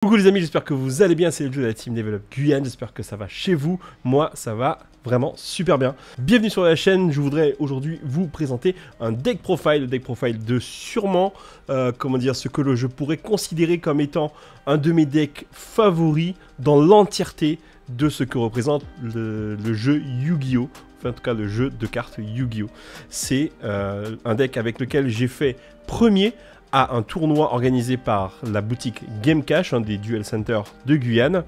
Coucou les amis, j'espère que vous allez bien, c'est le jeu de la Team Develop Guyane, j'espère que ça va chez vous, moi ça va vraiment super bien. Bienvenue sur la chaîne, je voudrais aujourd'hui vous présenter un deck profile, le deck profile de sûrement, ce que je pourrais considérer comme étant un de mes decks favoris dans l'entièreté de ce que représente le jeu Yu-Gi-Oh! Enfin, en tout cas le jeu de cartes Yu-Gi-Oh! C'est un deck avec lequel j'ai fait premier à un tournoi organisé par la boutique Game Cash, un des duel centers de Guyane.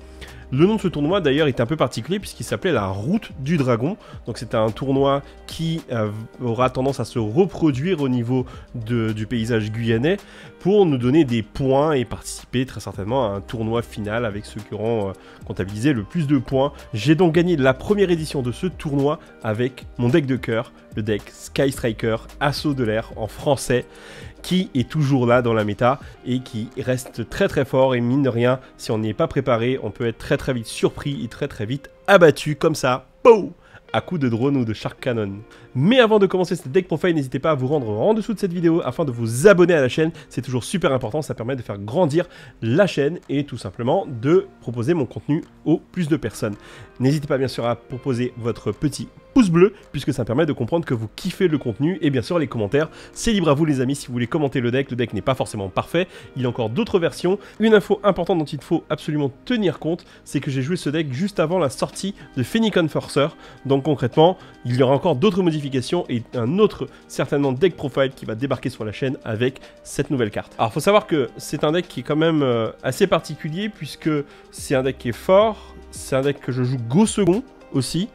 Le nom de ce tournoi d'ailleurs était un peu particulier puisqu'il s'appelait la Route du Dragon. Donc c'est un tournoi qui aura tendance à se reproduire au niveau du paysage guyanais pour nous donner des points et participer très certainement à un tournoi final avec ceux qui auront comptabilisé le plus de points. J'ai donc gagné la première édition de ce tournoi avec mon deck de cœur, le deck Sky Striker Assaut de l'air en français, qui est toujours là dans la méta et qui reste très très fort, et mine de rien, si on n'y est pas préparé, on peut être très très vite surpris et très très vite abattu comme ça, pow, à coup de drone ou de shark cannon. Mais avant de commencer ce deck profile, n'hésitez pas à vous rendre en dessous de cette vidéo afin de vous abonner à la chaîne, c'est toujours super important, ça permet de faire grandir la chaîne et tout simplement de proposer mon contenu au plus de personnes. N'hésitez pas bien sûr à proposer votre petit pouce bleu, puisque ça permet de comprendre que vous kiffez le contenu, et bien sûr les commentaires, c'est libre à vous les amis si vous voulez commenter le deck n'est pas forcément parfait, il y a encore d'autres versions. Une info importante dont il faut absolument tenir compte, c'est que j'ai joué ce deck juste avant la sortie de Fennec Enforcer, donc concrètement, il y aura encore d'autres modifications et un autre certainement deck profile qui va débarquer sur la chaîne avec cette nouvelle carte. Alors faut savoir que c'est un deck qui est quand même assez particulier, puisque c'est un deck qui est fort, c'est un deck que je joue go second aussi,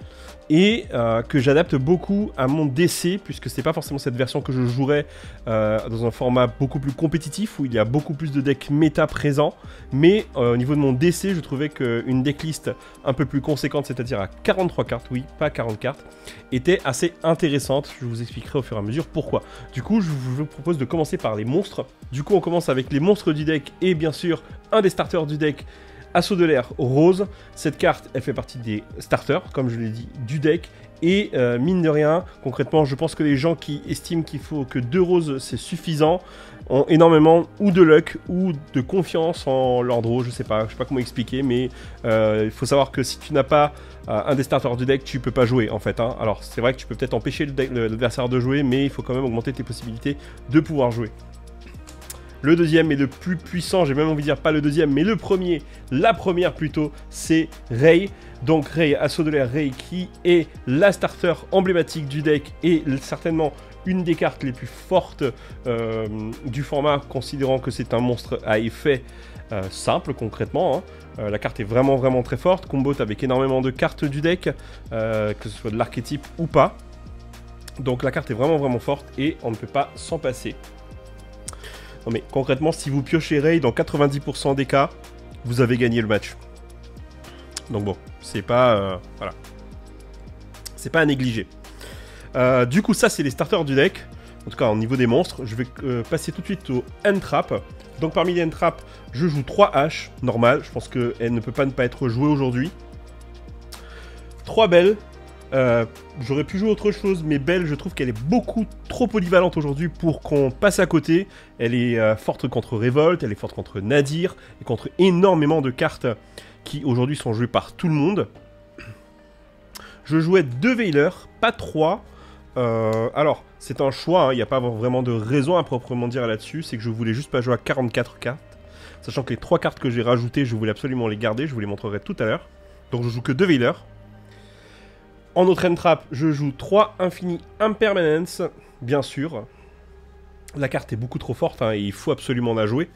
et que j'adapte beaucoup à mon DC, puisque c'est pas forcément cette version que je jouerais dans un format beaucoup plus compétitif où il y a beaucoup plus de decks méta présents, mais au niveau de mon DC, je trouvais qu'une decklist un peu plus conséquente, c'est-à-dire à 43 cartes, oui, pas 40 cartes, était assez intéressante. Je vous expliquerai au fur et à mesure pourquoi. Du coup, je vous propose de commencer par les monstres. Du coup, on commence avec les monstres du deck et bien sûr un des starters du deck, Assaut de l'air rose. Cette carte, elle fait partie des starters, comme je l'ai dit, du deck. Et mine de rien, concrètement, je pense que les gens qui estiment qu'il faut que 2 roses c'est suffisant ont énormément ou de luck ou de confiance en leur draw. Je sais pas comment expliquer, mais il faut savoir que si tu n'as pas un des starters du deck, tu peux pas jouer en fait. Hein. Alors c'est vrai que tu peux peut-être empêcher l'adversaire de jouer, mais il faut quand même augmenter tes possibilités de pouvoir jouer. Le deuxième est le plus puissant, j'ai même envie de dire pas le deuxième, mais le premier, la première plutôt, c'est Ray. Donc Ray, Assaut de l'air Ray, qui est la starter emblématique du deck et certainement une des cartes les plus fortes du format, considérant que c'est un monstre à effet simple concrètement. Hein. La carte est vraiment très forte, combote avec énormément de cartes du deck, que ce soit de l'archétype ou pas. Donc la carte est vraiment forte et on ne peut pas s'en passer. Non mais concrètement, si vous piochez Ray dans 90% des cas, vous avez gagné le match. Donc bon, c'est pas... voilà. C'est pas à négliger. Du coup, ça, c'est les starters du deck. En tout cas, au niveau des monstres. Je vais passer tout de suite au End Trap. Donc parmi les End Trap, je joue 3 haches, normal. Je pense qu'elle ne peut pas ne pas être jouée aujourd'hui. 3 belles. J'aurais pu jouer autre chose, mais Belle, je trouve qu'elle est beaucoup trop polyvalente aujourd'hui pour qu'on passe à côté. Elle est forte contre Révolte, elle est forte contre Nadir, et contre énormément de cartes qui aujourd'hui sont jouées par tout le monde. Je jouais 2 Veilers, pas 3. Alors, c'est un choix, il n'y a pas vraiment de raison à proprement dire là-dessus, c'est que je voulais juste pas jouer à 44 cartes. Sachant que les 3 cartes que j'ai rajoutées, je voulais absolument les garder, je vous les montrerai tout à l'heure. Donc je joue que 2 Veilers. En autre End Trap, je joue 3 Infini Impermanence, bien sûr. La carte est beaucoup trop forte, hein, et il faut absolument la jouer.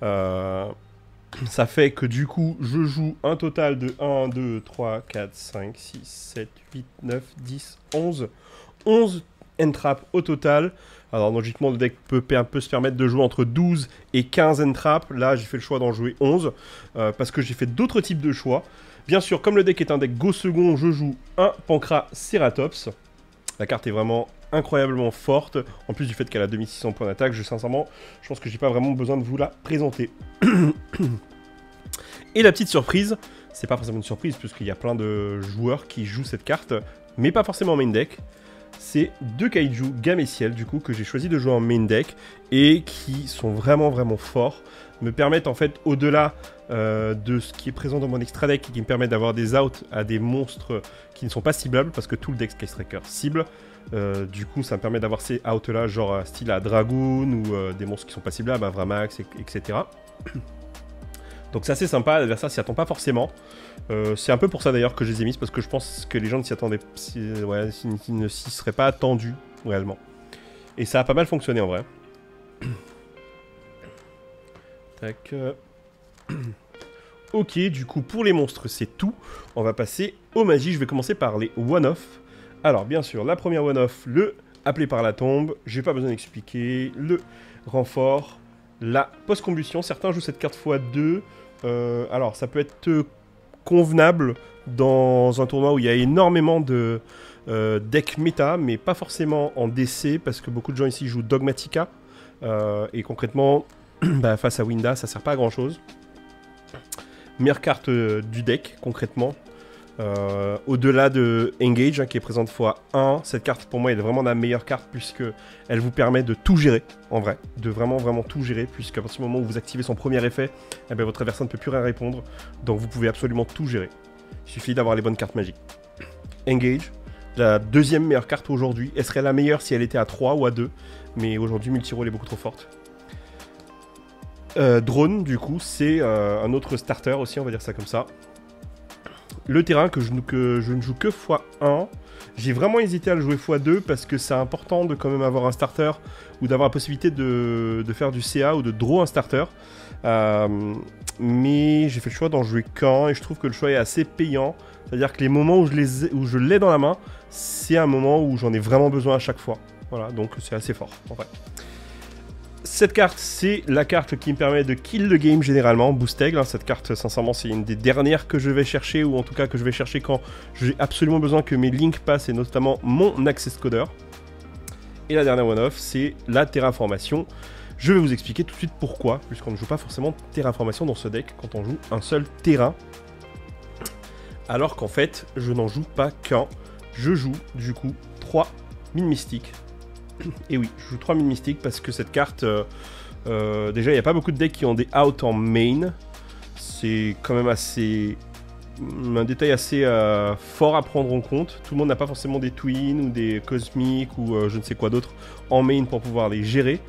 Ça fait que du coup, je joue un total de 1, 2, 3, 4, 5, 6, 7, 8, 9, 10, 11. 11 End Trap au total. Alors logiquement, le deck peut se permettre de jouer entre 12 et 15 End Trap. Là, j'ai fait le choix d'en jouer 11, parce que j'ai fait d'autres types de choix. Bien sûr, comme le deck est un deck go second, je joue un Pancra Ceratops. La carte est vraiment incroyablement forte, en plus du fait qu'elle a 2600 points d'attaque. Sincèrement, je pense que j'ai pas vraiment besoin de vous la présenter. Et la petite surprise, c'est pas forcément une surprise, puisqu'il y a plein de joueurs qui jouent cette carte, mais pas forcément en main deck. C'est 2 Kaiju Gamme et Ciel, du coup, que j'ai choisi de jouer en main deck, et qui sont vraiment forts. me permettent en fait, au-delà de ce qui est présent dans mon extra deck, et qui me permet d'avoir des outs à des monstres qui ne sont pas ciblables, parce que tout le deck Sky Striker cible. Du coup, ça me permet d'avoir ces outs-là, genre style à Dragoon, ou des monstres qui sont pas ciblables, à Vramax, etc. Donc c'est assez sympa, l'adversaire s'y attend pas forcément. C'est un peu pour ça d'ailleurs que je les ai mises, parce que je pense que les gens ne s'y attendaient, ne s'y seraient pas attendus réellement. Et ça a pas mal fonctionné en vrai. Tac. Ok, du coup pour les monstres c'est tout. On va passer aux magies. Je vais commencer par les one-off. Alors bien sûr, la première one-off, le appelé par la tombe. J'ai pas besoin d'expliquer. Le renfort, la post-combustion. Certains jouent cette carte x2. Alors ça peut être convenable dans un tournoi où il y a énormément de decks méta, mais pas forcément en DC, parce que beaucoup de gens ici jouent Dogmatica. Et concrètement, bah, face à Winda, ça sert pas à grand chose. Meilleure carte du deck, concrètement. Au-delà de Engage, hein, qui est présente x1, cette carte pour moi est vraiment la meilleure carte, puisque elle vous permet de tout gérer, en vrai. De vraiment tout gérer, puisqu'à partir du moment où vous activez son premier effet, eh bien, votre adversaire ne peut plus rien répondre. Donc vous pouvez absolument tout gérer. Il suffit d'avoir les bonnes cartes magiques. Engage, la deuxième meilleure carte aujourd'hui. Elle serait la meilleure si elle était à 3 ou à 2, mais aujourd'hui multi-role est beaucoup trop forte. Drone, du coup, c'est un autre starter aussi, on va dire ça comme ça. Le terrain que je ne joue que x1. J'ai vraiment hésité à le jouer x2 parce que c'est important de quand même avoir un starter ou d'avoir la possibilité de faire du CA ou de draw un starter. Mais j'ai fait le choix d'en jouer qu'un et je trouve que le choix est assez payant. C'est-à-dire que les moments où je l'ai dans la main, c'est un moment où j'en ai vraiment besoin à chaque fois. Voilà, donc c'est assez fort en vrai. Cette carte, c'est la carte qui me permet de kill the game généralement, Boost Egg. Hein, cette carte, sincèrement, c'est une des dernières que je vais chercher, ou en tout cas que je vais chercher quand j'ai absolument besoin que mes links passent, et notamment mon access coder. Et la dernière one-off, c'est la terraformation. Je vais vous expliquer tout de suite pourquoi, puisqu'on ne joue pas forcément terraformation dans ce deck quand on joue un seul terrain. Alors qu'en fait, je n'en joue pas qu'un. Je joue, du coup, 3 mines mystiques. Et oui, je joue 3 mines mystiques parce que cette carte, déjà il n'y a pas beaucoup de decks qui ont des out en main. C'est quand même assez... un détail assez fort à prendre en compte. Tout le monde n'a pas forcément des twins ou des cosmiques ou je ne sais quoi d'autre en main pour pouvoir les gérer.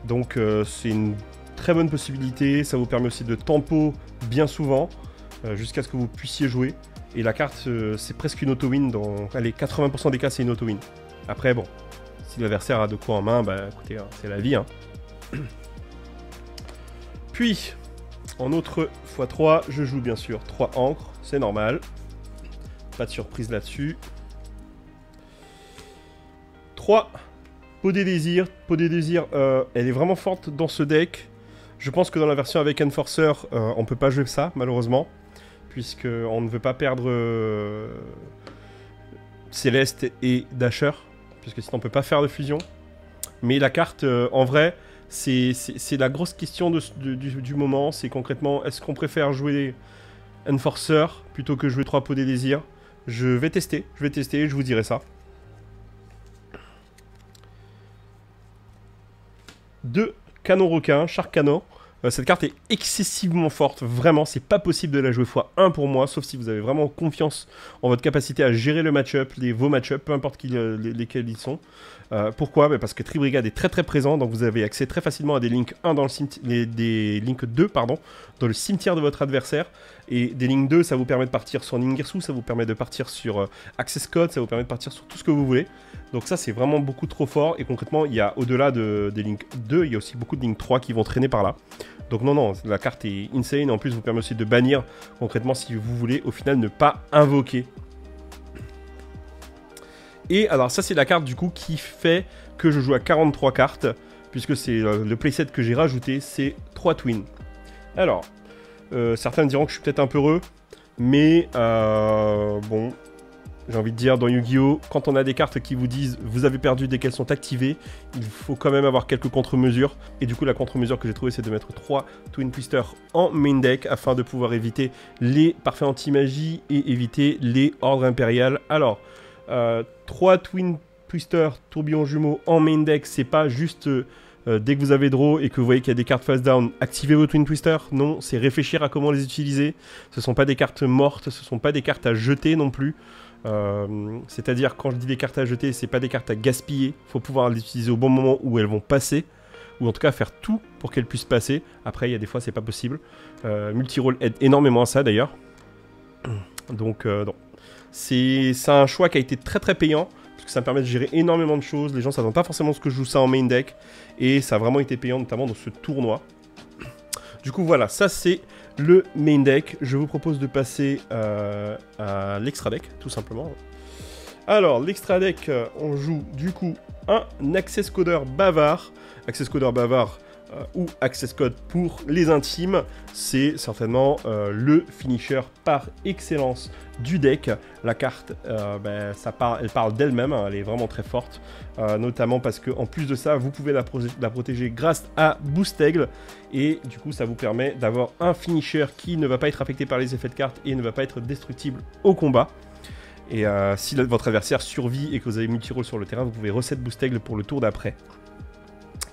Donc c'est une très bonne possibilité. Ça vous permet aussi de tempo bien souvent jusqu'à ce que vous puissiez jouer. Et la carte, c'est presque une auto-win. Allez, 80% des cas, c'est une auto-win. Après, bon... si l'adversaire a de quoi en main, bah écoutez, hein, c'est la vie. Hein. Puis, en autre x3, je joue bien sûr 3 encres, c'est normal. Pas de surprise là-dessus. 3 Peau des désirs. Peau des désirs, elle est vraiment forte dans ce deck. Je pense que dans la version avec Enforcer, on peut pas jouer ça, malheureusement. Puisqu'on ne veut pas perdre Céleste et Dasher. Puisque sinon on peut pas faire de fusion. Mais la carte, en vrai, c'est la grosse question du moment. C'est concrètement, est-ce qu'on préfère jouer Enforcer plutôt que jouer 3 Peaux des désirs? Je vais tester, je vous dirai ça. 2 canons requins, Shark Cannon. Cette carte est excessivement forte, vraiment, c'est pas possible de la jouer x1 pour moi, sauf si vous avez vraiment confiance en votre capacité à gérer le match-up, vos match-up, peu importe lesquels ils sont. Pourquoi? Parce que Tribrigade est très présent, donc vous avez accès très facilement à des links 1 dans le cimetière, des links 2 pardon, dans le cimetière de votre adversaire. Et des links 2, ça vous permet de partir sur Ningirsu, ça vous permet de partir sur Access Code, ça vous permet de partir sur tout ce que vous voulez. Donc ça c'est vraiment beaucoup trop fort, et concrètement il y a au-delà des links 2, il y a aussi beaucoup de links 3 qui vont traîner par là. Donc non, la carte est insane, en plus vous permet aussi de bannir concrètement si vous voulez au final ne pas invoquer. Et alors ça c'est la carte du coup qui fait que je joue à 43 cartes, puisque c'est le playset que j'ai rajouté, c'est 3 twins. Alors, certains diront que je suis peut-être un peu heureux, mais bon... J'ai envie de dire, dans Yu-Gi-Oh, quand on a des cartes qui vous disent « vous avez perdu dès qu'elles sont activées », il faut quand même avoir quelques contre-mesures. Et du coup, la contre-mesure que j'ai trouvée, c'est de mettre 3 Twin Twisters en main deck afin de pouvoir éviter les parfaits anti-magie et éviter les ordres impériales. Alors, 3 Twin Twisters tourbillon jumeaux en main deck, c'est pas juste dès que vous avez draw et que vous voyez qu'il y a des cartes face down, activez vos Twin Twister. Non, c'est réfléchir à comment les utiliser. Ce ne sont pas des cartes mortes, ce ne sont pas des cartes à jeter non plus. C'est-à-dire, quand je dis des cartes à jeter, c'est pas des cartes à gaspiller. Il faut pouvoir les utiliser au bon moment où elles vont passer. Ou en tout cas faire tout pour qu'elles puissent passer. Après, il y a des fois, c'est pas possible. Multirole aide énormément à ça d'ailleurs. Donc, non. C'est un choix qui a été très très payant. Parce que ça me permet de gérer énormément de choses. Les gens ne s'attendent pas forcément à ce que je joue ça en main deck. Et ça a vraiment été payant, notamment dans ce tournoi. Du coup, voilà, ça c'est le main deck. Je vous propose de passer à l'extra deck, tout simplement. Alors, l'extra deck, on joue du coup un access codeur bavard. Access codeur bavard ou access code pour les intimes, c'est certainement le finisher par excellence du deck. La carte, elle parle d'elle-même, hein, elle est vraiment très forte, notamment parce que en plus de ça, vous pouvez la protéger grâce à Boostaigle, et du coup, ça vous permet d'avoir un finisher qui ne va pas être affecté par les effets de carte et ne va pas être destructible au combat. Et si votre adversaire survit et que vous avez multi-roll sur le terrain, vous pouvez reset Boostaigle pour le tour d'après.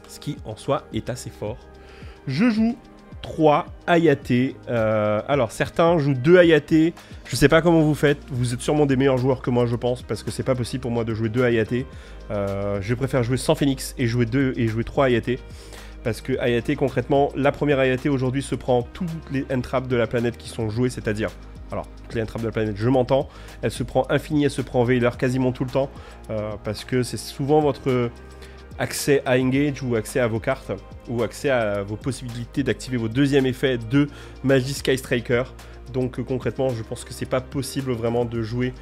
Ce qui en soi est assez fort. Je joue 3 Hayate. Alors certains jouent 2 Hayate. Je sais pas comment vous faites. Vous êtes sûrement des meilleurs joueurs que moi, je pense, parce que c'est pas possible pour moi de jouer 2 Hayate. Je préfère jouer sans Phoenix et jouer 3 Hayate. Parce que Hayate, concrètement, la première Hayate aujourd'hui se prend toutes les entraps de la planète qui sont jouées, c'est-à-dire, alors, toutes les entraps de la planète, je m'entends, elle se prend Infini, elle se prend Veiler quasiment tout le temps, parce que c'est souvent votre accès à Engage ou accès à vos cartes, ou accès à vos possibilités d'activer vos deuxième effet de Magie Sky Striker. Donc concrètement, je pense que c'est pas possible vraiment de jouer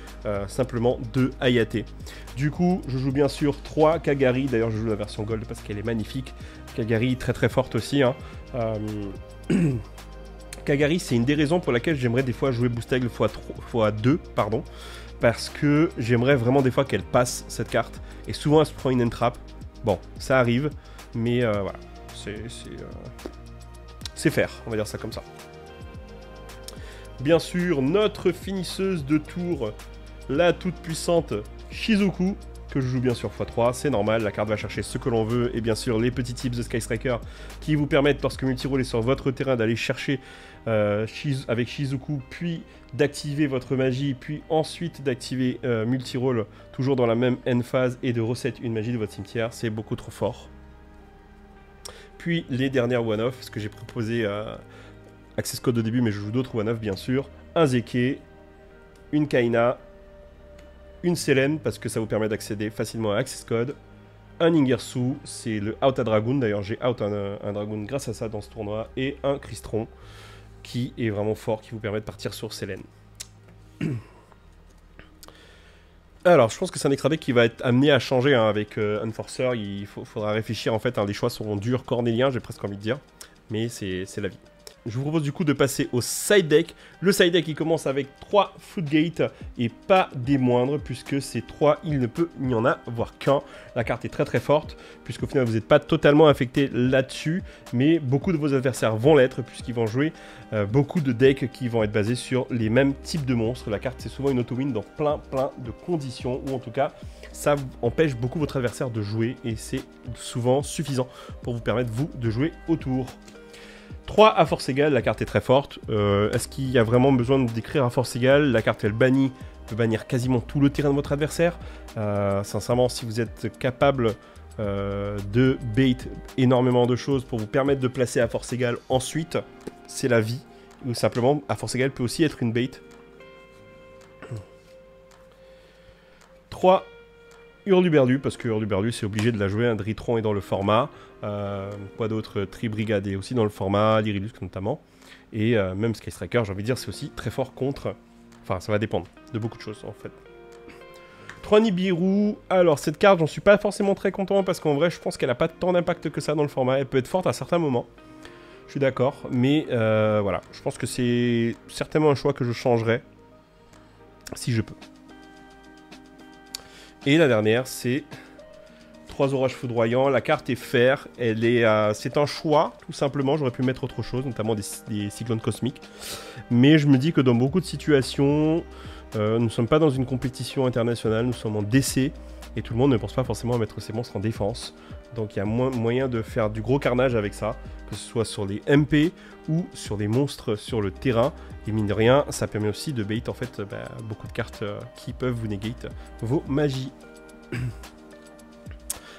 simplement 2 Hayate. Du coup, je joue bien sûr 3 Kagari. D'ailleurs, je joue la version Gold parce qu'elle est magnifique. Kagari, très très forte aussi. Hein. Kagari, c'est une des raisons pour laquelle j'aimerais des fois jouer Boostaigle x2, pardon. Parce que j'aimerais vraiment des fois qu'elle passe cette carte. Et souvent, elle se prend une entrap. Bon, ça arrive. Mais voilà, c'est faire, on va dire ça comme ça. Bien sûr, notre finisseuse de tour, la toute puissante Shizuku, que je joue bien sûr x3, c'est normal, la carte va chercher ce que l'on veut, et bien sûr les petits tips de Sky Striker qui vous permettent, lorsque multi-roll est sur votre terrain, d'aller chercher avec Shizuku, puis d'activer votre magie, puis ensuite d'activer multi-roll, toujours dans la même end phase, et de reset une magie de votre cimetière, c'est beaucoup trop fort. Puis les dernières one-off, ce que j'ai proposé Access Code au début, mais je joue d'autres one-off bien sûr. Un Zeke, une Kaina, une Selene, parce que ça vous permet d'accéder facilement à Access Code. Un Ingersu, c'est le Out à Dragoon, d'ailleurs j'ai Out un Dragoon grâce à ça dans ce tournoi. Et un Crystron, qui est vraiment fort, qui vous permet de partir sur Selene. Alors, je pense que c'est un extra deck qui va être amené à changer hein, avec Enforcer. Il faudra réfléchir en fait, hein, les choix seront durs, cornéliens, j'ai presque envie de dire. Mais c'est la vie. Je vous propose du coup de passer au side deck. Le side deck il commence avec 3 Floodgate et pas des moindres, puisque ces 3 il ne peut n'y en avoir qu'un. La carte est très très forte, puisqu'au final vous n'êtes pas totalement affecté là-dessus, mais beaucoup de vos adversaires vont l'être, puisqu'ils vont jouer beaucoup de decks qui vont être basés sur les mêmes types de monstres. La carte c'est souvent une auto-win dans plein de conditions, ou en tout cas ça empêche beaucoup votre adversaire de jouer, et c'est souvent suffisant pour vous permettre vous de jouer autour. 3 à force égale, la carte est très forte. Est-ce qu'il y a vraiment besoin de décrire à force égale? La carte elle peut bannir quasiment tout le terrain de votre adversaire. Sincèrement, si vous êtes capable de bait énormément de choses pour vous permettre de placer à force égale ensuite, c'est la vie. Ou simplement, à force égale peut aussi être une bait. 3 Hurluberlu, parce que Hurluberlu c'est obligé de la jouer, un Dritron est dans le format, quoi d'autre, Tribrigade est aussi dans le format, Lyrilus notamment, et même Sky Striker, j'ai envie de dire, c'est aussi très fort contre, enfin ça va dépendre de beaucoup de choses en fait. 3 Nibiru, alors cette carte j'en suis pas forcément très content, parce qu'en vrai je pense qu'elle a pas tant d'impact que ça dans le format, elle peut être forte à certains moments, je suis d'accord, mais voilà, je pense que c'est certainement un choix que je changerais, si je peux. Et la dernière, c'est 3 orages foudroyants. La carte est fer. C'est un choix, tout simplement. J'aurais pu mettre autre chose, notamment des cyclones cosmiques. Mais je me dis que dans beaucoup de situations, nous ne sommes pas dans une compétition internationale, nous sommes en DC. Et tout le monde ne pense pas forcément à mettre ses monstres en défense. Donc il y a moyen de faire du gros carnage avec ça, que ce soit sur les MP ou sur des monstres sur le terrain. Et mine de rien, ça permet aussi de bait en fait beaucoup de cartes qui peuvent vous negate vos magies.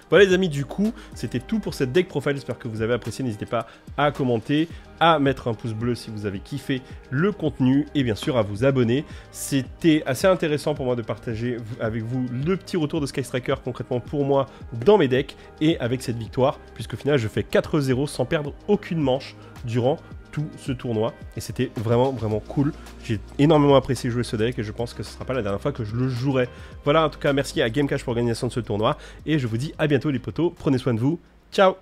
Voilà les amis, du coup, c'était tout pour cette deck profile. J'espère que vous avez apprécié. N'hésitez pas à commenter, à mettre un pouce bleu si vous avez kiffé le contenu et bien sûr à vous abonner. C'était assez intéressant pour moi de partager avec vous le petit retour de Sky Striker concrètement pour moi dans mes decks et avec cette victoire, puisqu'au final je fais 4-0 sans perdre aucune manche durant tout ce tournoi et c'était vraiment cool. J'ai énormément apprécié jouer ce deck et je pense que ce ne sera pas la dernière fois que je le jouerai. Voilà, en tout cas merci à Gamecash pour l'organisation de ce tournoi et je vous dis à bientôt les potos, prenez soin de vous, ciao.